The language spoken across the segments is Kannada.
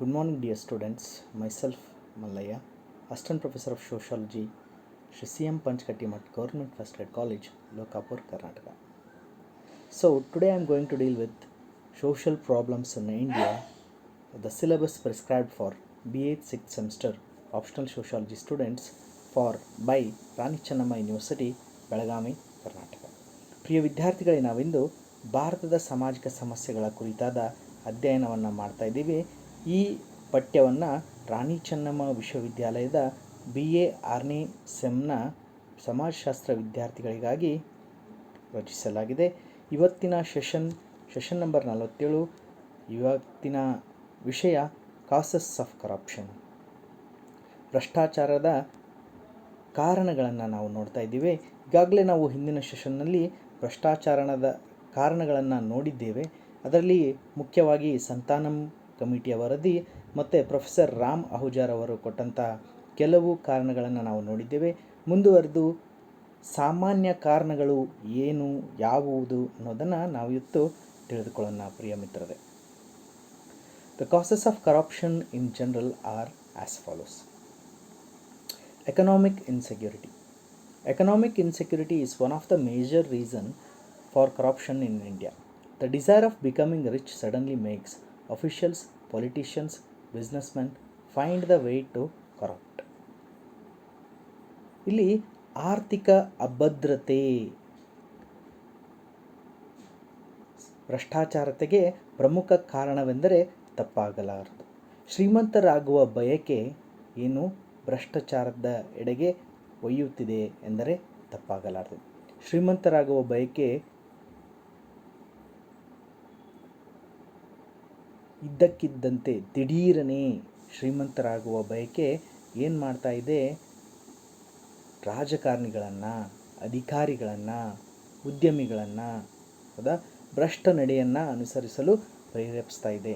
Good morning, dear students. Myself, Mallayya, Assistant Professor of Sociology, Shri C.M. Panchkattimat Government First Grade College, Lokapur, Karnataka. So, today I am going to deal with social problems in India, the syllabus prescribed for BA 6th semester optional sociology students by Rani Chennamma University, Belagavi, Karnataka. ಪ್ರಿಯ ವಿದ್ಯಾರ್ಥಿಗಳೇ, ನಾವಿಂದು ಭಾರತದ ಸಾಮಾಜಿಕ ಸಮಸ್ಯೆಗಳ ಕುರಿತಾದ ಅಧ್ಯಯನವನ್ನು ಮಾಡ್ತಾ ಇದ್ದೀವಿ. ಈ ಪಠ್ಯವನ್ನು ರಾಣಿ ಚೆನ್ನಮ್ಮ ವಿಶ್ವವಿದ್ಯಾಲಯದ BA 6ನೇ ಸೆಮ್ನ ಸಮಾಜಶಾಸ್ತ್ರ ವಿದ್ಯಾರ್ಥಿಗಳಿಗಾಗಿ ರಚಿಸಲಾಗಿದೆ. ಇವತ್ತಿನ ಸೆಷನ್ ನಂಬರ್ 47. ಇವತ್ತಿನ ವಿಷಯ ಕಾಸಸ್ ಆಫ್ ಕರಪ್ಷನ್, ಭ್ರಷ್ಟಾಚಾರದ ಕಾರಣಗಳನ್ನು ನಾವು ನೋಡ್ತಾ ಇದ್ದೀವಿ. ಈಗಾಗಲೇ ನಾವು ಹಿಂದಿನ ಸೆಷನ್ನಲ್ಲಿ ಭ್ರಷ್ಟಾಚಾರದ ಕಾರಣಗಳನ್ನು ನೋಡಿದ್ದೇವೆ. ಅದರಲ್ಲಿ ಮುಖ್ಯವಾಗಿ ಸಂತಾನಮ್ ಕಮಿಟಿಯ ವರದಿ ಮತ್ತು ಪ್ರೊಫೆಸರ್ ರಾಮ್ ಅಹುಜಾರ್ ಅವರು ಕೊಟ್ಟಂಥ ಕೆಲವು ಕಾರಣಗಳನ್ನು ನಾವು ನೋಡಿದ್ದೇವೆ. ಮುಂದುವರೆದು ಸಾಮಾನ್ಯ ಕಾರಣಗಳು ಏನು, ಯಾವುದು ಅನ್ನೋದನ್ನು ನಾವು ಇವತ್ತು ತಿಳಿದುಕೊಳ್ಳೋಣ ಪ್ರಿಯ ಮಿತ್ರರೇ. The causes of corruption in general are as follows. Economic insecurity. Economic insecurity is one of the major reasons for corruption in India. The desire of becoming rich suddenly makes officials, politicians, businessmen find the way to corrupt. ಇಲ್ಲಿ ಆರ್ಥಿಕ ಅಭದ್ರತೆ ಭ್ರಷ್ಟಾಚಾರತೆಗೆ ಪ್ರಮುಖ ಕಾರಣವೆಂದರೆ ತಪ್ಪಾಗಲಾರದು. ಶ್ರೀಮಂತರಾಗುವ ಬಯಕೆ ಏನು ಭ್ರಷ್ಟಾಚಾರದ ಎಡೆಗೆ ಒಯ್ಯುತ್ತಿದೆ ಎಂದರೆ ತಪ್ಪಾಗಲಾರದು. ಶ್ರೀಮಂತರಾಗುವ ಬಯಕೆ ಇದ್ದಕ್ಕಿದ್ದಂತೆ ದಿಢೀರನೇ ಶ್ರೀಮಂತರಾಗುವ ಬಯಕೆ ಏನು ಮಾಡ್ತಾ ಇದೆ, ರಾಜಕಾರಣಿಗಳನ್ನು, ಅಧಿಕಾರಿಗಳನ್ನು, ಉದ್ಯಮಿಗಳನ್ನು ಭ್ರಷ್ಟ ನಡೆಯನ್ನು ಅನುಸರಿಸಲು ಪ್ರೇರೇಪಿಸ್ತಾ ಇದೆ.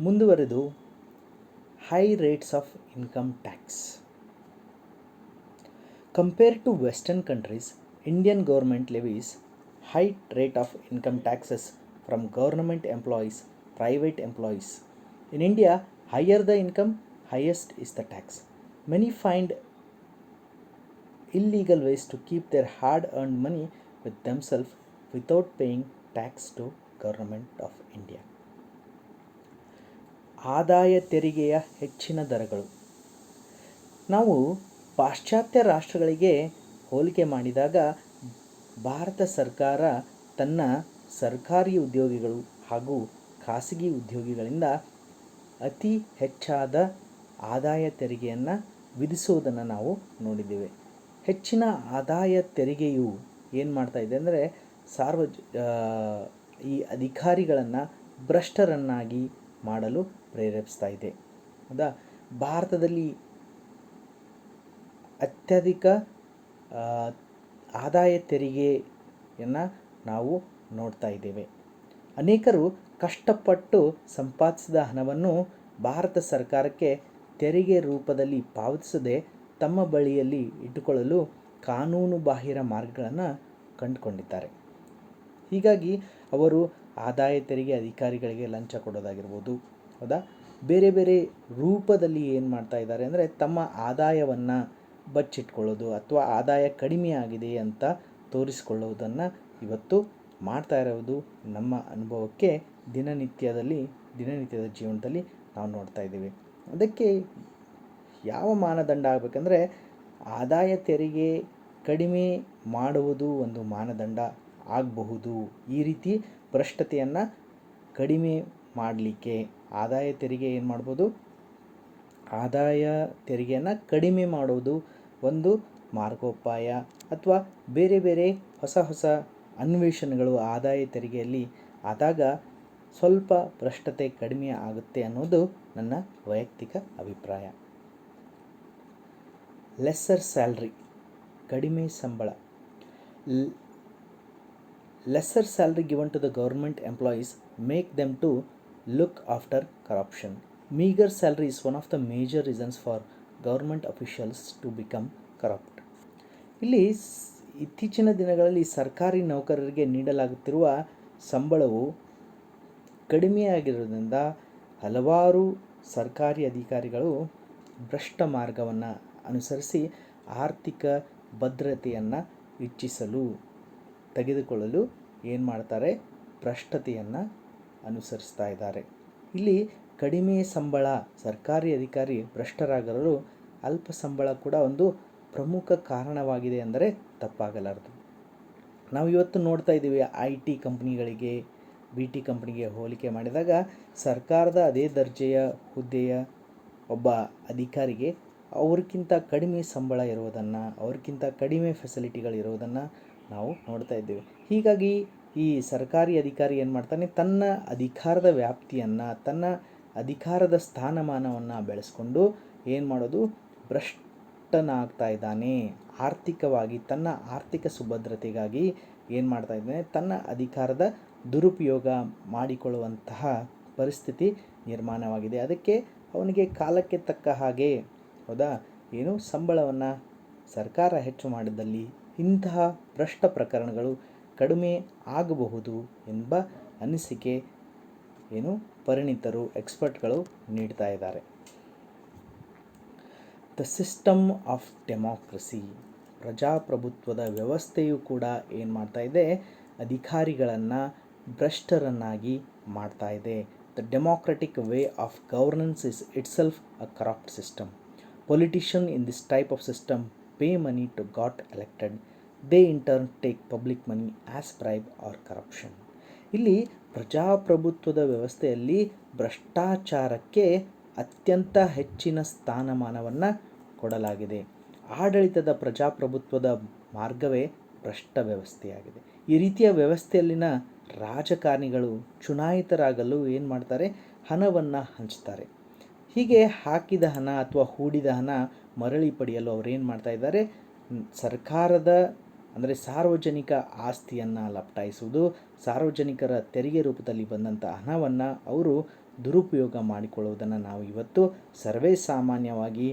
ಮುಂದುವರೆದು high rates of income tax. Compared to Western countries, Indian government levies high rate of income taxes from government employees, private employees. In India, higher the income, highest is the tax. Many find illegal ways to keep their hard-earned money with themselves without paying tax to government of India. ಆದಾಯ ತೆರಿಗೆಯ ಹೆಚ್ಚಿನ ದರಗಳು. ನಾವು ಪಾಶ್ಚಾತ್ಯ ರಾಷ್ಟ್ರಗಳಿಗೆ ಹೋಲಿಕೆ ಮಾಡಿದಾಗ ಭಾರತ ಸರ್ಕಾರ ತನ್ನ ಸರ್ಕಾರಿ ಉದ್ಯೋಗಿಗಳು ಹಾಗೂ ಖಾಸಗಿ ಉದ್ಯೋಗಿಗಳಿಂದ ಅತಿ ಹೆಚ್ಚಾದ ಆದಾಯ ತೆರಿಗೆಯನ್ನು ವಿಧಿಸುವುದನ್ನು ನಾವು ನೋಡಿದ್ದೇವೆ. ಹೆಚ್ಚಿನ ಆದಾಯ ತೆರಿಗೆಯು ಏನು ಮಾಡ್ತಾ ಇದೆ ಅಂದರೆ ಈ ಅಧಿಕಾರಿಗಳನ್ನು ಭ್ರಷ್ಟರನ್ನಾಗಿ ಮಾಡಲು ಪ್ರೇರೇಪಿಸ್ತಾ ಇದೆ. ಹೌದಾ? ಭಾರತದಲ್ಲಿ ಅತ್ಯಧಿಕ ಆದಾಯ ತೆರಿಗೆಯನ್ನು ನಾವು ನೋಡ್ತಾ ಇದ್ದೇವೆ. ಅನೇಕರು ಕಷ್ಟಪಟ್ಟು ಸಂಪಾದಿಸಿದ ಹಣವನ್ನು ಭಾರತ ಸರ್ಕಾರಕ್ಕೆ ತೆರಿಗೆ ರೂಪದಲ್ಲಿ ಪಾವತಿಸದೆ ತಮ್ಮ ಬಳಿಯಲ್ಲಿ ಇಟ್ಟುಕೊಳ್ಳಲು ಕಾನೂನು ಬಾಹಿರ ಮಾರ್ಗಗಳನ್ನು ಕಂಡುಕೊಂಡಿದ್ದಾರೆ. ಹೀಗಾಗಿ ಅವರು ಆದಾಯ ತೆರಿಗೆ ಅಧಿಕಾರಿಗಳಿಗೆ ಲಂಚ ಕೊಡೋದಾಗಿರ್ಬೋದು, ಹೌದಾ, ಬೇರೆ ಬೇರೆ ರೂಪದಲ್ಲಿ ಏನು ಮಾಡ್ತಾ ಇದ್ದಾರೆ ಅಂದರೆ ತಮ್ಮ ಆದಾಯವನ್ನು ಬಚ್ಚಿಟ್ಕೊಳ್ಳೋದು ಅಥವಾ ಆದಾಯ ಕಡಿಮೆ ಆಗಿದೆ ಅಂತ ತೋರಿಸಿಕೊಳ್ಳುವುದನ್ನು ಇವತ್ತು ಮಾಡ್ತಾ ಇರೋದು ನಮ್ಮ ಅನುಭವಕ್ಕೆ ದಿನನಿತ್ಯದ ಜೀವನದಲ್ಲಿ ನಾವು ನೋಡ್ತಾ ಇದ್ದೀವಿ. ಅದಕ್ಕೆ ಯಾವ ಮಾನದಂಡ ಆಗಬೇಕಂದ್ರೆ ಆದಾಯ ತೆರಿಗೆ ಕಡಿಮೆ ಮಾಡುವುದು ಒಂದು ಮಾನದಂಡ ಆಗಬಹುದು. ಈ ರೀತಿ ಭ್ರಷ್ಟತೆಯನ್ನು ಕಡಿಮೆ ಮಾಡಲಿಕ್ಕೆ ಆದಾಯ ತೆರಿಗೆ ಏನು ಮಾಡ್ಬೋದು, ಆದಾಯ ತೆರಿಗೆಯನ್ನು ಕಡಿಮೆ ಮಾಡೋದು ಒಂದು ಮಾರ್ಗೋಪಾಯ ಅಥವಾ ಬೇರೆ ಬೇರೆ ಹೊಸ ಅನ್ವೇಷಣೆಗಳು ಆದಾಯ ತೆರಿಗೆಯಲ್ಲಿ ಆದಾಗ ಸ್ವಲ್ಪ ಭ್ರಷ್ಟತೆ ಕಡಿಮೆ ಆಗುತ್ತೆ ಅನ್ನೋದು ನನ್ನ ವೈಯಕ್ತಿಕ ಅಭಿಪ್ರಾಯ. ಲೆಸ್ಸರ್ ಸ್ಯಾಲ್ರಿ, ಕಡಿಮೆ ಸಂಬಳ. Lesser salary given to the government employees make them to look after corruption. Meager salary is one of the major reasons for government officials to become corrupt. ಇಲ್ಲಿ ಇತ್ತೀಚಿನ ದಿನಗಳಲ್ಲಿ ಸರ್ಕಾರಿ ನೌಕರರಿಗೆ ನೀಡಲಾಗುತ್ತಿರುವ ಸಂಬಳವು ಕಡಿಮೆಯಾಗಿರೋದ್ರಿಂದ ಹಲವಾರು ಸರ್ಕಾರಿ ಅಧಿಕಾರಿಗಳು ಭ್ರಷ್ಟ ಮಾರ್ಗವನ್ನು ಅನುಸರಿಸಿ ಆರ್ಥಿಕ ಭದ್ರತೆಯನ್ನು ಹೆಚ್ಚಿಸಲು ತೆಗೆದುಕೊಳ್ಳಲು ಏನು ಮಾಡ್ತಾರೆ, ಭ್ರಷ್ಟತೆಯನ್ನು ಅನುಸರಿಸ್ತಾ ಇದ್ದಾರೆ. ಇಲ್ಲಿ ಕಡಿಮೆ ಸಂಬಳ ಸರ್ಕಾರಿ ಅಧಿಕಾರಿ ಭ್ರಷ್ಟರಾಗಲು ಅಲ್ಪ ಸಂಬಳ ಕೂಡ ಒಂದು ಪ್ರಮುಖ ಕಾರಣವಾಗಿದೆ ಅಂದರೆ ತಪ್ಪಾಗಲಾರದು. ನಾವು ಇವತ್ತು ನೋಡ್ತಾ ಇದ್ದೀವಿ, IT ಕಂಪ್ನಿಗಳಿಗೆ BT ಕಂಪ್ನಿಗೆ ಹೋಲಿಕೆ ಮಾಡಿದಾಗ ಸರ್ಕಾರದ ಅದೇ ದರ್ಜೆಯ ಹುದ್ದೆಯ ಒಬ್ಬ ಅಧಿಕಾರಿಗೆ ಅವ್ರಿಗಿಂತ ಕಡಿಮೆ ಸಂಬಳ ಇರುವುದನ್ನು, ಅವ್ರಿಗಿಂತ ಕಡಿಮೆ ಫೆಸಿಲಿಟಿಗಳಿರುವುದನ್ನು ನಾವು ನೋಡ್ತಾ ಇದ್ದೇವೆ. ಹೀಗಾಗಿ ಈ ಸರ್ಕಾರಿ ಅಧಿಕಾರಿ ಏನು ಮಾಡ್ತಾನೆ, ತನ್ನ ಅಧಿಕಾರದ ವ್ಯಾಪ್ತಿಯನ್ನು, ತನ್ನ ಅಧಿಕಾರದ ಸ್ಥಾನಮಾನವನ್ನು ಬೆಳೆಸ್ಕೊಂಡು ಏನು ಮಾಡೋದು, ಭ್ರಷ್ಟನಾಗ್ತಾ ಇದ್ದಾನೆ. ಆರ್ಥಿಕವಾಗಿ ತನ್ನ ಆರ್ಥಿಕ ಸುಭದ್ರತೆಗಾಗಿ ಏನು ಮಾಡ್ತಾ ಇದ್ದಾನೆ, ತನ್ನ ಅಧಿಕಾರದ ದುರುಪಯೋಗ ಮಾಡಿಕೊಳ್ಳುವಂತಹ ಪರಿಸ್ಥಿತಿ ನಿರ್ಮಾಣವಾಗಿದೆ. ಅದಕ್ಕೆ ಅವನಿಗೆ ಕಾಲಕ್ಕೆ ತಕ್ಕ ಹಾಗೆ ಸಂಬಳವನ್ನು ಸರ್ಕಾರ ಹೆಚ್ಚು ಮಾಡಿದಲ್ಲಿ ಇಂತಹ ಭ್ರಷ್ಟ ಪ್ರಕರಣಗಳು ಕಡಿಮೆ ಆಗಬಹುದು ಎಂಬ ಅನಿಸಿಕೆ ಪರಿಣಿತರು, ಎಕ್ಸ್ಪರ್ಟ್ಗಳು ನೀಡ್ತಾ ಇದ್ದಾರೆ. ದ ಸಿಸ್ಟಮ್ ಆಫ್ ಡೆಮಾಕ್ರಸಿ, ಪ್ರಜಾಪ್ರಭುತ್ವದ ವ್ಯವಸ್ಥೆಯು ಕೂಡ ಏನು ಮಾಡ್ತಾ ಇದೆ, ಅಧಿಕಾರಿಗಳನ್ನು ಭ್ರಷ್ಟರನ್ನಾಗಿ ಮಾಡ್ತಾ ಇದೆ. The democratic way of governance is itself a corrupt system. Politicians in this type of system pay money to got elected. They in turn take public money as bribe or corruption. ಇಲ್ಲಿ ಪ್ರಜಾಪ್ರಭುತ್ವದ ವ್ಯವಸ್ಥೆಯಲ್ಲಿ ಭ್ರಷ್ಟಾಚಾರಕ್ಕೆ ಅತ್ಯಂತ ಹೆಚ್ಚಿನ ಸ್ಥಾನಮಾನವನ್ನು ಕೊಡಲಾಗಿದೆ. ಆಡಳಿತದ ಪ್ರಜಾಪ್ರಭುತ್ವದ ಮಾರ್ಗವೇ ಭ್ರಷ್ಟ ವ್ಯವಸ್ಥೆಯಾಗಿದೆ. ಈ ರೀತಿಯ ವ್ಯವಸ್ಥೆಯಲ್ಲಿನ ರಾಜಕಾರಣಿಗಳು ಚುನಾಯಿತರಾಗಲು ಏನು ಮಾಡ್ತಾರೆ, ಹಣವನ್ನು ಹಂಚ್ತಾರೆ. ಹೀಗೆ ಹಾಕಿದ ಹಣ ಅಥವಾ ಹೂಡಿದ ಹಣ ಮರಳಿ ಪಡೆಯಲು ಅವರೇನು ಮಾಡ್ತಾ ಇದ್ದಾರೆ, ಸರ್ಕಾರದ ಅಂದರೆ ಸಾರ್ವಜನಿಕ ಆಸ್ತಿಯನ್ನು ಲಪಟಾಯಿಸುವುದು, ಸಾರ್ವಜನಿಕರ ತೆರಿಗೆ ರೂಪದಲ್ಲಿ ಬಂದಂಥ ಹಣವನ್ನು ಅವರು ದುರುಪಯೋಗ ಮಾಡಿಕೊಳ್ಳುವುದನ್ನು ನಾವು ಇವತ್ತು ಸರ್ವೇ ಸಾಮಾನ್ಯವಾಗಿ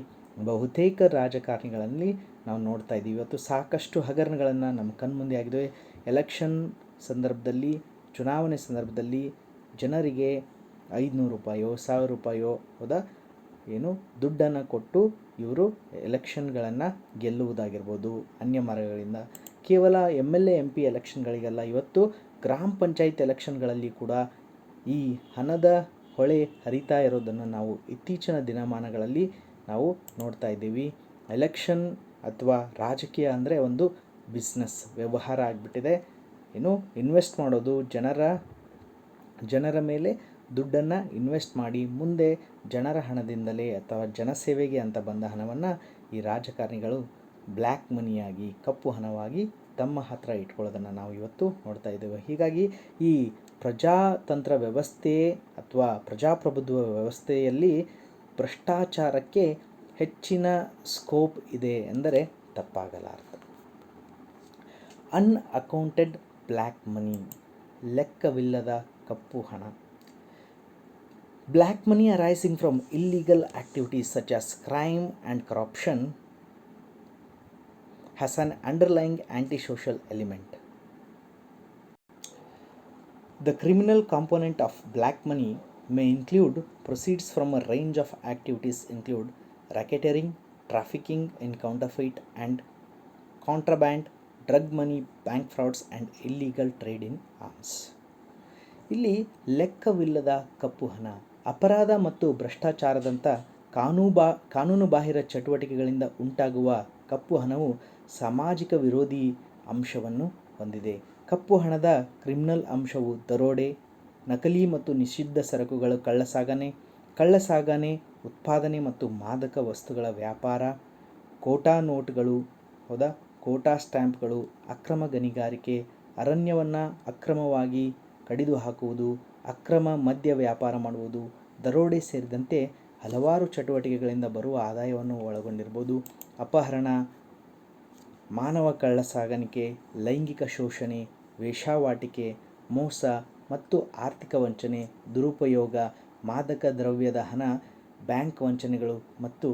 ಬಹುತೇಕ ರಾಜಕಾರಣಿಗಳಲ್ಲಿ ನಾವು ನೋಡ್ತಾ ಇದ್ದೀವಿ. ಇವತ್ತು ಸಾಕಷ್ಟು ಹಗರಣಗಳನ್ನು ನಮ್ಮ ಕಣ್ಮುಂದೆ ಆಗಿವೆ. ಎಲೆಕ್ಷನ್ ಸಂದರ್ಭದಲ್ಲಿ, ಚುನಾವಣೆ ಸಂದರ್ಭದಲ್ಲಿ ಜನರಿಗೆ 500 ರೂಪಾಯೋ 1000 ರೂಪಾಯೋ ದುಡ್ಡನ್ನು ಕೊಟ್ಟು ಇವರು ಎಲೆಕ್ಷನ್ಗಳನ್ನು ಗೆಲ್ಲುವುದಾಗಿರ್ಬೋದು. ಅನ್ಯ ಮಾರ್ಗಗಳಿಂದ ಕೇವಲ MLA MP ಎಲೆಕ್ಷನ್ಗಳಿಗೆಲ್ಲ, ಇವತ್ತು ಗ್ರಾಮ ಪಂಚಾಯತ್ ಎಲೆಕ್ಷನ್ಗಳಲ್ಲಿ ಕೂಡ ಈ ಹಣದ ಹೊಳೆ ಹರಿತಾ ಇರೋದನ್ನು ನಾವು ಇತ್ತೀಚಿನ ದಿನಮಾನಗಳಲ್ಲಿ ನಾವು ನೋಡ್ತಾ ಇದ್ದೀವಿ. ಎಲೆಕ್ಷನ್ ಅಥವಾ ರಾಜಕೀಯ ಅಂದರೆ ಒಂದು ಬಿಸ್ನೆಸ್ ವ್ಯವಹಾರ ಆಗಿಬಿಟ್ಟಿದೆ. ಇನ್ವೆಸ್ಟ್ ಮಾಡೋದು, ಜನರ ಮೇಲೆ ದುಡ್ಡನ್ನು ಇನ್ವೆಸ್ಟ್ ಮಾಡಿ ಮುಂದೆ ಜನರ ಹಣದಿಂದಲೇ ಅಥವಾ ಜನಸೇವೆಗೆ ಅಂತ ಬಂದ ಹಣವನ್ನು ಈ ರಾಜಕಾರಣಿಗಳು ಬ್ಲ್ಯಾಕ್ ಮನಿಯಾಗಿ, ಕಪ್ಪು ಹಣವಾಗಿ ತಮ್ಮ ಹತ್ರ ಇಟ್ಕೊಳ್ಳೋದನ್ನು ನಾವು ಇವತ್ತು ನೋಡ್ತಾ ಇದ್ದೇವೆ. ಹೀಗಾಗಿ ಈ ಪ್ರಜಾತಂತ್ರ ವ್ಯವಸ್ಥೆ ಅಥವಾ ಪ್ರಜಾಪ್ರಭುತ್ವ ವ್ಯವಸ್ಥೆಯಲ್ಲಿ ಭ್ರಷ್ಟಾಚಾರಕ್ಕೆ ಹೆಚ್ಚಿನ ಸ್ಕೋಪ್ ಇದೆ ಎಂದರೆ ತಪ್ಪಾಗಲಾರದು. ಅನ್ಅಕೌಂಟೆಡ್ ಬ್ಲ್ಯಾಕ್ ಮನಿ, ಲೆಕ್ಕವಿಲ್ಲದ ಕಪ್ಪು ಹಣ. Black money arising from illegal activities such as crime and corruption has an underlying antisocial element. The criminal component of black money may include proceeds from a range of activities include racketeering, trafficking in counterfeit and contraband, drug money, bank frauds and illegal trade in arms. ಇಲ್ಲಿ ಲೆಕ್ಕವಿಲ್ಲದ ಕಪ್ಪು ಹಣ, ಅಪರಾಧ ಮತ್ತು ಭ್ರಷ್ಟಾಚಾರದಂಥ ಕಾನೂನುಬಾಹಿರ ಚಟುವಟಿಕೆಗಳಿಂದ ಉಂಟಾಗುವ ಕಪ್ಪು ಹಣವು ಸಾಮಾಜಿಕ ವಿರೋಧಿ ಅಂಶವನ್ನು ಹೊಂದಿದೆ. ಕಪ್ಪು ಹಣದ ಕ್ರಿಮಿನಲ್ ಅಂಶವು ದರೋಡೆ, ನಕಲಿ ಮತ್ತು ನಿಷಿದ್ಧ ಸರಕುಗಳ ಕಳ್ಳಸಾಗಣೆ, ಉತ್ಪಾದನೆ ಮತ್ತು ಮಾದಕ ವಸ್ತುಗಳ ವ್ಯಾಪಾರ, ಕೋಟಾ ನೋಟ್ಗಳು, ಕೋಟಾ ಸ್ಟ್ಯಾಂಪ್ಗಳು, ಅಕ್ರಮ ಗಣಿಗಾರಿಕೆ, ಅರಣ್ಯವನ್ನು ಅಕ್ರಮವಾಗಿ ಕಡಿದು ಹಾಕುವುದು, ಅಕ್ರಮ ಮದ್ಯ ವ್ಯಾಪಾರ ಮಾಡುವುದು, ದರೋಡೆ ಸೇರಿದಂತೆ ಹಲವಾರು ಚಟುವಟಿಕೆಗಳಿಂದ ಬರುವ ಆದಾಯವನ್ನು ಒಳಗೊಂಡಿರ್ಬೋದು. ಅಪಹರಣ, ಮಾನವ ಕಳ್ಳಸಾಗಾಣಿಕೆ, ಲೈಂಗಿಕ ಶೋಷಣೆ, ವೇಶ್ಯಾವಾಟಿಕೆ, ಮೋಸ ಮತ್ತು ಆರ್ಥಿಕ ವಂಚನೆ, ದುರುಪಯೋಗ, ಮಾದಕ ದ್ರವ್ಯದ ಹಣ, ಬ್ಯಾಂಕ್ ವಂಚನೆಗಳು ಮತ್ತು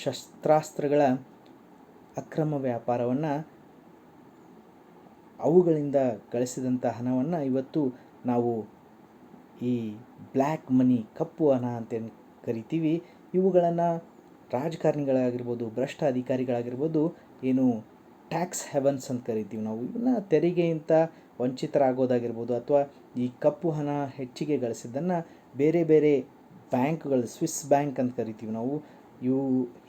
ಶಸ್ತ್ರಾಸ್ತ್ರಗಳ ಅಕ್ರಮ ವ್ಯಾಪಾರವನ್ನು ಅವುಗಳಿಂದ ಗಳಿಸಿದಂಥ ಹಣವನ್ನು ಇವತ್ತು ನಾವು ಈ ಬ್ಲ್ಯಾಕ್ ಮನಿ, ಕಪ್ಪು ಹಣ ಅಂತ ಕರಿತೀವಿ. ಇವುಗಳನ್ನು ರಾಜಕಾರಣಿಗಳಾಗಿರ್ಬೋದು, ಭ್ರಷ್ಟ ಅಧಿಕಾರಿಗಳಾಗಿರ್ಬೋದು, ಏನು ಟ್ಯಾಕ್ಸ್ ಹೆವನ್ಸ್ ಅಂತ ಕರಿತೀವಿ ನಾವು, ಇವನ್ನ ತೆರಿಗೆಯಿಂದ ವಂಚಿತರಾಗೋದಾಗಿರ್ಬೋದು, ಅಥವಾ ಈ ಕಪ್ಪು ಹಣ ಹೆಚ್ಚಿಗೆ ಗಳಿಸಿದ್ದನ್ನು ಬೇರೆ ಬೇರೆ ಬ್ಯಾಂಕ್ಗಳು, ಸ್ವಿಸ್ ಬ್ಯಾಂಕ್ ಅಂತ ಕರಿತೀವಿ ನಾವು,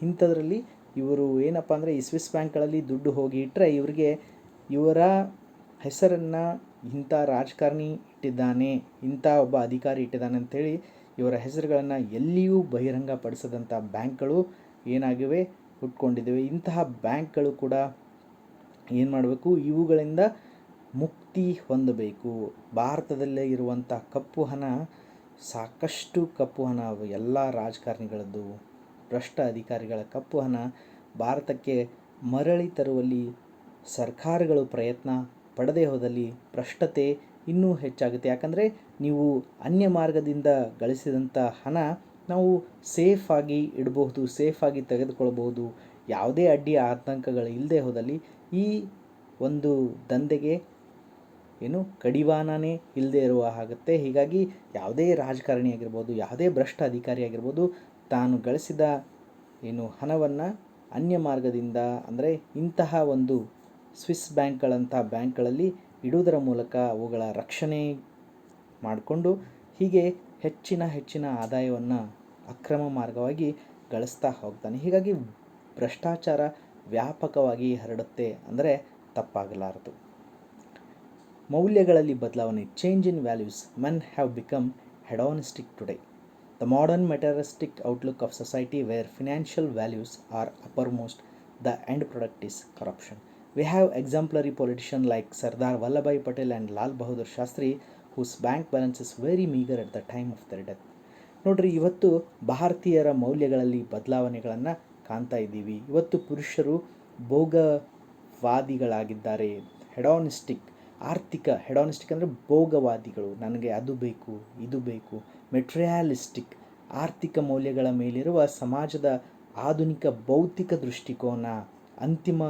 ಇಂಥದ್ರಲ್ಲಿ ಇವರು ಏನಪ್ಪ ಅಂದರೆ ಈ ಸ್ವಿಸ್ ಬ್ಯಾಂಕ್ಗಳಲ್ಲಿ ದುಡ್ಡು ಹೋಗಿ ಇಟ್ಟರೆ ಇವರ ಹೆಸರನ್ನು ಇಂಥ ರಾಜಕಾರಣಿ ಇಟ್ಟಿದ್ದಾನೆ, ಇಂಥ ಒಬ್ಬ ಅಧಿಕಾರಿ ಇಟ್ಟಿದ್ದಾನೆ ಅಂಥೇಳಿ ಇವರ ಹೆಸರುಗಳನ್ನು ಎಲ್ಲಿಯೂ ಬಹಿರಂಗಪಡಿಸದಂಥ ಬ್ಯಾಂಕ್ಗಳು ಏನಾಗಿವೆ, ಹುಟ್ಕೊಂಡಿದ್ದೇವೆ. ಇಂತಹ ಬ್ಯಾಂಕ್ಗಳು ಕೂಡ ಏನು ಮಾಡಬೇಕು, ಇವುಗಳಿಂದ ಮುಕ್ತಿ ಹೊಂದಬೇಕು. ಭಾರತದಲ್ಲೇ ಇರುವಂಥ ಕಪ್ಪು ಹಣ, ಸಾಕಷ್ಟು ಕಪ್ಪು ಹಣ, ಎಲ್ಲ ರಾಜಕಾರಣಿಗಳದ್ದು, ಭ್ರಷ್ಟ ಅಧಿಕಾರಿಗಳ ಕಪ್ಪು ಹಣ ಭಾರತಕ್ಕೆ ಮರಳಿ ತರುವಲ್ಲಿ ಸರ್ಕಾರಗಳು ಪ್ರಯತ್ನ ಪಡದೇ ಹೋದಲ್ಲಿ ಭ್ರಷ್ಟತೆ ಇನ್ನೂ ಹೆಚ್ಚಾಗುತ್ತೆ. ಯಾಕಂದರೆ ನೀವು ಅನ್ಯ ಮಾರ್ಗದಿಂದ ಗಳಿಸಿದಂಥ ಹಣ ನಾವು ಸೇಫಾಗಿ ಇಡಬಹುದು, ಸೇಫಾಗಿ ತೆಗೆದುಕೊಳ್ಬಹುದು. ಯಾವುದೇ ಅಡ್ಡಿ ಆತಂಕಗಳು ಇಲ್ಲದೆ ಹೋದಲ್ಲಿ ಈ ಒಂದು ದಂಧೆಗೆ ಕಡಿವಾಣನೇ ಇಲ್ಲದೆ ಇರುವ ಆಗುತ್ತೆ. ಹೀಗಾಗಿ ಯಾವುದೇ ರಾಜಕಾರಣಿ ಆಗಿರ್ಬೋದು, ಯಾವುದೇ ಭ್ರಷ್ಟ ಅಧಿಕಾರಿ ಆಗಿರ್ಬೋದು, ತಾನು ಗಳಿಸಿದ ಹಣವನ್ನು ಅನ್ಯ ಮಾರ್ಗದಿಂದ, ಅಂದರೆ ಇಂತಹ ಒಂದು ಸ್ವಿಸ್ ಬ್ಯಾಂಕ್ಗಳಂಥ ಬ್ಯಾಂಕ್ಗಳಲ್ಲಿ ಇಡುವುದರ ಮೂಲಕ ಅವುಗಳ ರಕ್ಷಣೆ ಮಾಡಿಕೊಂಡು ಹೀಗೆ ಹೆಚ್ಚಿನ ಆದಾಯವನ್ನು ಅಕ್ರಮ ಮಾರ್ಗವಾಗಿ ಗಳಿಸ್ತಾ ಹೋಗ್ತಾನೆ. ಹೀಗಾಗಿ ಭ್ರಷ್ಟಾಚಾರ ವ್ಯಾಪಕವಾಗಿ ಹರಡುತ್ತೆ ಅಂದರೆ ತಪ್ಪಾಗಲಾರದು. ಮೌಲ್ಯಗಳಲ್ಲಿ ಬದಲಾವಣೆ, change in values. Men have become hedonistic today. The modern materialistic outlook of society where financial values are uppermost, the end product is corruption. We have exemplary politicians like Sardar Vallabhbhai Patel and Lal Bahadur Shastri whose bank balance is very meager at the time of their death. ನೋಡ್ರಿ, ಇವತ್ತು ಭಾರತೀಯರ ಮೌಲ್ಯಗಳಲ್ಲಿ ಬದಲಾವಣೆಗಳನ್ನು ಕಾಣ್ತಾ ಇದ್ದೀವಿ. ಇವತ್ತು ಪುರುಷರು ಭೋಗವಾದಿಗಳಾಗಿದ್ದಾರೆ. ಹೆಡಾನಿಸ್ಟಿಕ್ ಅಂದರೆ ಭೋಗವಾದಿಗಳು, ನನಗೆ ಅದು ಬೇಕು ಇದು ಬೇಕು. ಮೆಟ್ರಿಯಾಲಿಸ್ಟಿಕ್, ಆರ್ಥಿಕ ಮೌಲ್ಯಗಳ ಮೇಲಿರುವ ಸಮಾಜದ ಆಧುನಿಕ ಭೌತಿಕ ದೃಷ್ಟಿಕೋನ. ಅಂತಿಮ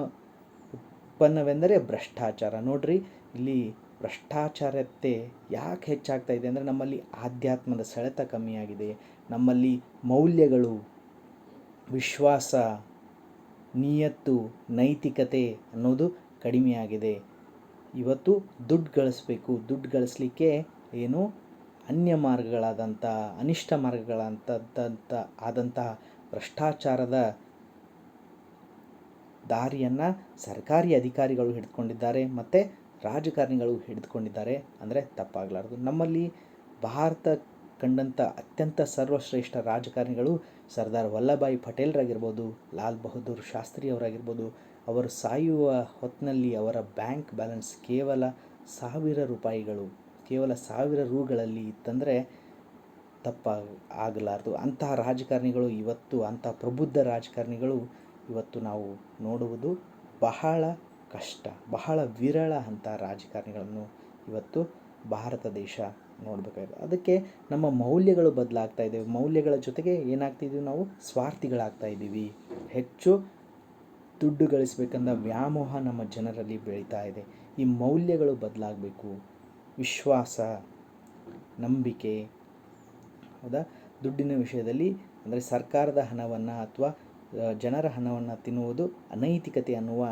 ಉತ್ಪನ್ನವೆಂದರೆ ಭ್ರಷ್ಟಾಚಾರ. ನೋಡ್ರಿ, ಇಲ್ಲಿ ಭ್ರಷ್ಟಾಚಾರತೆ ಯಾಕೆ ಹೆಚ್ಚಾಗ್ತಾ ಇದೆ ಅಂದರೆ ನಮ್ಮಲ್ಲಿ ಆಧ್ಯಾತ್ಮದ ಸೆಳೆತ ಕಮ್ಮಿಯಾಗಿದೆ, ನಮ್ಮಲ್ಲಿ ಮೌಲ್ಯಗಳು, ವಿಶ್ವಾಸ, ನಿಯತ್ತು, ನೈತಿಕತೆ ಅನ್ನೋದು ಕಡಿಮೆಯಾಗಿದೆ. ಇವತ್ತು ದುಡ್ಡು ಗಳಿಸ್ಬೇಕು, ದುಡ್ಡು ಗಳಿಸ್ಲಿಕ್ಕೆ ಅನ್ಯ ಮಾರ್ಗಗಳಾದಂಥ, ಅನಿಷ್ಟ ಆದಂತಹ ಭ್ರಷ್ಟಾಚಾರದ ದಾರಿಯನ್ನು ಸರ್ಕಾರಿ ಅಧಿಕಾರಿಗಳು ಹಿಡಿದುಕೊಂಡಿದ್ದಾರೆ ಮತ್ತು ರಾಜಕಾರಣಿಗಳು ಹಿಡಿದುಕೊಂಡಿದ್ದಾರೆ ಅಂದರೆ ತಪ್ಪಾಗಲಾರದು. ನಮ್ಮಲ್ಲಿ ಭಾರತ ಕಂಡಂಥ ಅತ್ಯಂತ ಸರ್ವಶ್ರೇಷ್ಠ ರಾಜಕಾರಣಿಗಳು ಸರ್ದಾರ್ ವಲ್ಲಭಭಾಯಿ ಪಟೇಲ್ರಾಗಿರ್ಬೋದು, ಲಾಲ್ ಬಹದ್ದೂರ್ ಶಾಸ್ತ್ರಿ ಅವರಾಗಿರ್ಬೋದು. ಅವರು ಸಾಯುವ ಹೊತ್ತಿನಲ್ಲಿ ಅವರ ಬ್ಯಾಂಕ್ ಬ್ಯಾಲೆನ್ಸ್ ಕೇವಲ 1000 ರೂಪಾಯಿಗಳು, ಕೇವಲ 1000 ರೂಗಳಲ್ಲಿ ಇತ್ತಂದರೆ ತಪ್ಪಾಗಲಾರದು. ಅಂತಹ ರಾಜಕಾರಣಿಗಳು ಇವತ್ತು, ಅಂಥ ಪ್ರಬುದ್ಧ ರಾಜಕಾರಣಿಗಳು ಇವತ್ತು ನಾವು ನೋಡುವುದು ಬಹಳ ಕಷ್ಟ, ಬಹಳ ವಿರಳ. ಅಂಥ ರಾಜಕಾರಣಿಗಳನ್ನು ಇವತ್ತು ಭಾರತ ದೇಶ ನೋಡಬೇಕಾಗಿದೆ. ಅದಕ್ಕೆ ನಮ್ಮ ಮೌಲ್ಯಗಳು ಬದಲಾಗ್ತಾ ಇದ್ದೇವೆ. ಮೌಲ್ಯಗಳ ಜೊತೆಗೆ ಏನಾಗ್ತಿದ್ದೀವಿ, ನಾವು ಸ್ವಾರ್ಥಿಗಳಾಗ್ತಾ ಇದ್ದೀವಿ. ಹೆಚ್ಚು ದುಡ್ಡು ಗಳಿಸಬೇಕಂದ ವ್ಯಾಮೋಹ ನಮ್ಮ ಜನರಲ್ಲಿ ಬೆಳೀತಾ ಇದೆ. ಈ ಮೌಲ್ಯಗಳು ಬದಲಾಗಬೇಕು. ವಿಶ್ವಾಸ, ನಂಬಿಕೆ, ಹೌದಾ, ದುಡ್ಡಿನ ವಿಷಯದಲ್ಲಿ ಅಂದರೆ ಸರ್ಕಾರದ ಹಣವನ್ನು ಅಥವಾ ಜನರ ಹಣವನ್ನು ತಿನ್ನುವುದು ಅನೈತಿಕತೆ ಅನ್ನುವ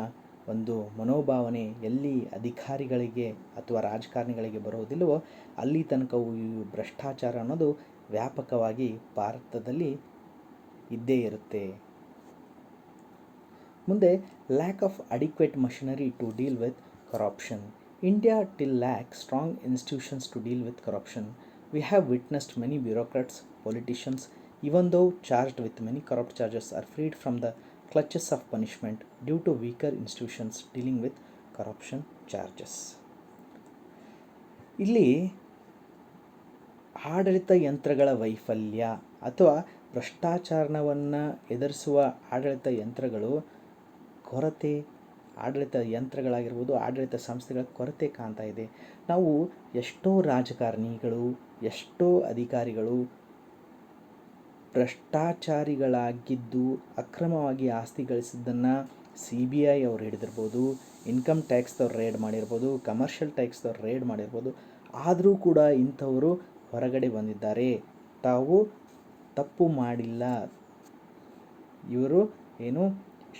ಒಂದು ಮನೋಭಾವನೆ ಎಲ್ಲಿ ಅಧಿಕಾರಿಗಳಿಗೆ ಅಥವಾ ರಾಜಕಾರಣಿಗಳಿಗೆ ಬರೋದಿಲ್ಲವೋ ಅಲ್ಲಿ ತನಕವು ಈ ಭ್ರಷ್ಟಾಚಾರ ಅನ್ನೋದು ವ್ಯಾಪಕವಾಗಿ ಭಾರತದಲ್ಲಿ ಇದ್ದೇ ಇರುತ್ತೆ. ಮುಂದೆ, lack of adequate machinery to deal with corruption. India still lacks strong institutions to deal with corruption. We have witnessed many bureaucrats, politicians, even though charged with many corrupt charges, are freed from the clutches of punishment due to weaker institutions dealing with corruption charges. ಇಲ್ಲಿ ಆಡಳಿತ ಯಂತ್ರಗಳ ವೈಫಲ್ಯ ಅಥವಾ ಭ್ರಷ್ಟಾಚಾರವನ್ನು ಎದುರಿಸುವ ಆಡಳಿತ ಯಂತ್ರಗಳು ಕೊರತೆ, ಆಡಳಿತ ಯಂತ್ರಗಳಾಗಿರ್ಬೋದು, ಆಡಳಿತ ಸಂಸ್ಥೆಗಳ ಕೊರತೆ ಕಾಣ್ತಾ ಇದೆ. ನಾವು ಎಷ್ಟೋ ರಾಜಕಾರಣಿಗಳು, ಎಷ್ಟೋ ಅಧಿಕಾರಿಗಳು ಭ್ರಷ್ಟಾಚಾರಿಗಳಾಗಿದ್ದು ಅಕ್ರಮವಾಗಿ ಆಸ್ತಿ ಗಳಿಸಿದ್ದನ್ನು CBI ಅವ್ರು ಹಿಡಿದಿರ್ಬೋದು, ಇನ್ಕಮ್ ಟ್ಯಾಕ್ಸ್ದವ್ರು ರೇಡ್ ಮಾಡಿರ್ಬೋದು, ಕಮರ್ಷಿಯಲ್ ಟ್ಯಾಕ್ಸ್ದವ್ರು ರೇಡ್ ಮಾಡಿರ್ಬೋದು. ಆದರೂ ಕೂಡ ಇಂಥವರು ಹೊರಗಡೆ ಬಂದಿದ್ದಾರೆ. ತಾವು ತಪ್ಪು ಮಾಡಿಲ್ಲ, ಇವರು ಏನು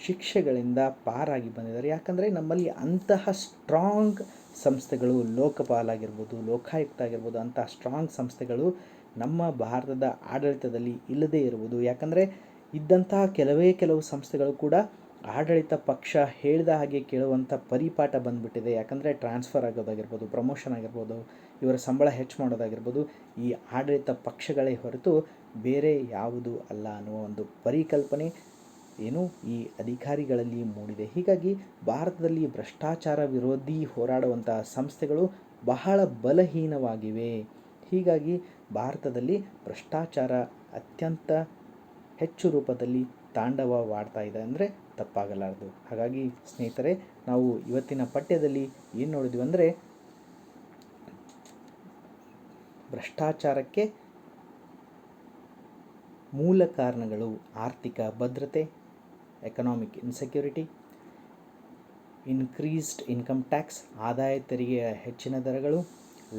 ಶಿಕ್ಷೆಗಳಿಂದ ಪಾರಾಗಿ ಬಂದಿದ್ದಾರೆ. ಯಾಕಂದರೆ ನಮ್ಮಲ್ಲಿ ಅಂತಹ ಸ್ಟ್ರಾಂಗ್ ಸಂಸ್ಥೆಗಳು, ಲೋಕಪಾಲ್ ಆಗಿರ್ಬೋದು, ಲೋಕಾಯುಕ್ತ ಆಗಿರ್ಬೋದು, ಅಂತಹ ಸ್ಟ್ರಾಂಗ್ ಸಂಸ್ಥೆಗಳು ನಮ್ಮ ಭಾರತದ ಆಡಳಿತದಲ್ಲಿ ಇಲ್ಲದೇ ಇರುವುದು. ಯಾಕಂದರೆ ಇದ್ದಂತಹ ಕೆಲವು ಸಂಸ್ಥೆಗಳು ಕೂಡ ಆಡಳಿತ ಪಕ್ಷ ಹೇಳಿದ ಹಾಗೆ ಕೇಳುವಂಥ ಪರಿಪಾಠ ಬಂದುಬಿಟ್ಟಿದೆ. ಯಾಕಂದರೆ ಟ್ರಾನ್ಸ್ಫರ್ ಆಗೋದಾಗಿರ್ಬೋದು, ಪ್ರಮೋಷನ್ ಆಗಿರ್ಬೋದು, ಇವರ ಸಂಬಳ ಹೆಚ್ಚು ಮಾಡೋದಾಗಿರ್ಬೋದು, ಈ ಆಡಳಿತ ಪಕ್ಷಗಳೇ ಹೊರತು ಬೇರೆ ಯಾವುದು ಅಲ್ಲ ಅನ್ನುವ ಒಂದು ಪರಿಕಲ್ಪನೆ ಏನು ಈ ಅಧಿಕಾರಿಗಳಲ್ಲಿ ಮೂಡಿದೆ. ಹೀಗಾಗಿ ಭಾರತದಲ್ಲಿ ಭ್ರಷ್ಟಾಚಾರ ವಿರೋಧಿ ಹೋರಾಡುವಂತಹ ಸಂಸ್ಥೆಗಳು ಬಹಳ ಬಲಹೀನವಾಗಿವೆ. ಹೀಗಾಗಿ ಭಾರತದಲ್ಲಿ ಭ್ರಷ್ಟಾಚಾರ ಅತ್ಯಂತ ಹೆಚ್ಚು ರೂಪದಲ್ಲಿ ತಾಂಡವವಾಡ್ತಾ ಇದೆ ಅಂದರೆ ತಪ್ಪಾಗಲಾರದು. ಹಾಗಾಗಿ ಸ್ನೇಹಿತರೆ, ನಾವು ಇವತ್ತಿನ ಪಠ್ಯದಲ್ಲಿ ಏನು ನೋಡಿದ್ವಿ ಅಂದರೆ, ಭ್ರಷ್ಟಾಚಾರಕ್ಕೆ ಮೂಲ ಕಾರಣಗಳು ಆರ್ಥಿಕ ಭದ್ರತೆ, economic insecurity, increased income tax, ಆದಾಯ ತೆರಿಗೆಯ ಹೆಚ್ಚಿನ ದರಗಳು,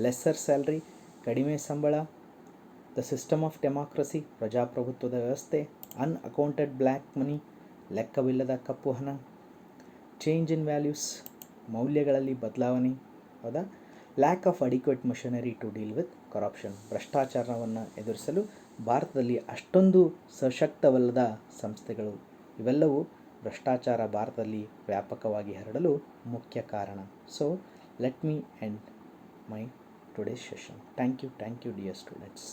ಲೆಸ್ಸರ್ ಸ್ಯಾಲ್ರಿ, ಕಡಿಮೆ ಸಂಬಳ, ದ ಸಿಸ್ಟಮ್ ಆಫ್ ಡೆಮಾಕ್ರಸಿ, ಪ್ರಜಾಪ್ರಭುತ್ವದ ವ್ಯವಸ್ಥೆ, ಅನ್ಅಕೌಂಟೆಡ್ ಬ್ಲ್ಯಾಕ್ ಮನಿ, ಲೆಕ್ಕವಿಲ್ಲದ ಕಪ್ಪು ಹಣ, ಚೇಂಜ್ ಇನ್ ವ್ಯಾಲ್ಯೂಸ್, ಮೌಲ್ಯಗಳಲ್ಲಿ ಬದಲಾವಣೆ, ಹೌದಾ, lack of adequate machinery to deal with corruption. ಭ್ರಷ್ಟಾಚಾರವನ್ನು ಎದುರಿಸಲು ಭಾರತದಲ್ಲಿ ಅಷ್ಟೊಂದು ಸಶಕ್ತವಲ್ಲದ ಸಂಸ್ಥೆಗಳು, ಇವೆಲ್ಲವೂ ಭ್ರಷ್ಟಾಚಾರ ಭಾರತದಲ್ಲಿ ವ್ಯಾಪಕವಾಗಿ ಹರಡಲು ಮುಖ್ಯ ಕಾರಣ. So let me end my today's session. Thank you dear students.